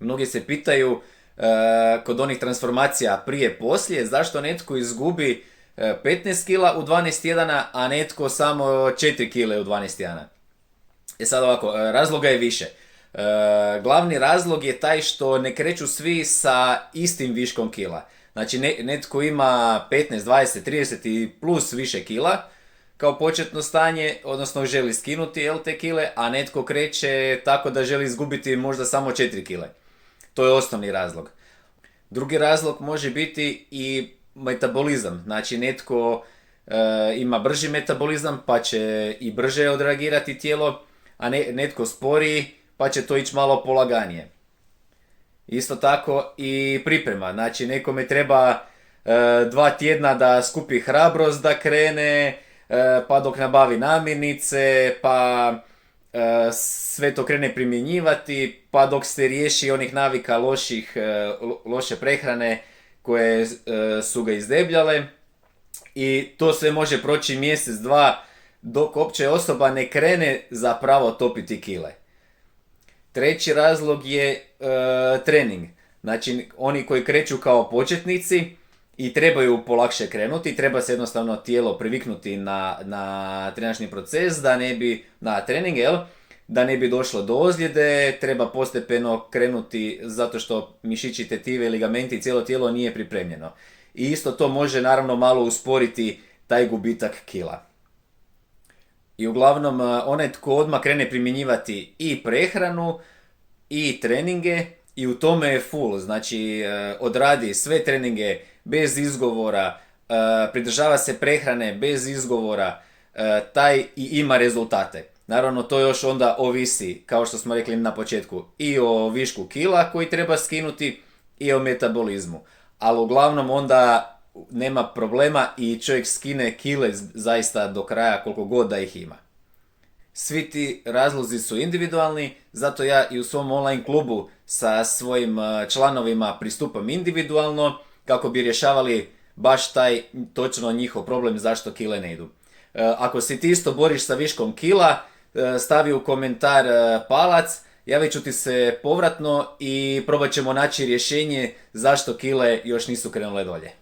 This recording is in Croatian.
Mnogi se pitaju kod onih transformacija prije poslije zašto netko izgubi 15 kila u 12 tjedana, a netko samo 4 kile u 12 tjedana. Sad ovako, razloga je više. Glavni razlog je taj što ne kreću svi sa istim viškom kila. Znači netko ima 15, 20, 30 i plus više kila kao početno stanje, odnosno želi skinuti te kile, a netko kreće tako da želi izgubiti možda samo 4 kile. To je osnovni razlog. Drugi razlog može biti i metabolizam. Znači netko ima brži metabolizam pa će i brže odreagirati tijelo, a netko sporiji pa će to ići malo polaganije. Isto tako i priprema. Znači nekome treba 2 tjedna da skupi hrabrost da krene, pa dok nabavi namirnice, pa sve to krene primjenjivati, pa dok se riješi onih navika loše prehrane koje su ga izdebljale. I to sve može proći mjesec, dva, dok uopće osoba ne krene zapravo topiti kile. Treći razlog je trening. Znači oni koji kreću kao početnici i trebaju polakše krenuti, treba se jednostavno tijelo priviknuti na trenažni proces, da ne bi, na trening, da ne bi došlo do ozljede, treba postepeno krenuti zato što mišići, tetive, ligamenti i cijelo tijelo nije pripremljeno. I isto to može naravno malo usporiti taj gubitak kila. I uglavnom onaj tko odmah krene primjenjivati i prehranu i treninge i u tome je full, znači odradi sve treninge bez izgovora, pridržava se prehrane bez izgovora, taj i ima rezultate. Naravno to još onda ovisi, kao što smo rekli na početku, i o višku kila koji treba skinuti i o metabolizmu. Ali uglavnom onda nema problema i čovjek skine kile zaista do kraja koliko god da ih ima. Svi ti razlozi su individualni, zato ja i u svom online klubu sa svojim članovima pristupam individualno kako bi rješavali baš taj točno njihov problem zašto kile ne idu. Ako si ti isto boriš sa viškom kila, stavi u komentar palac, javit ću ti se povratno i probat ćemo naći rješenje zašto kile još nisu krenule dolje.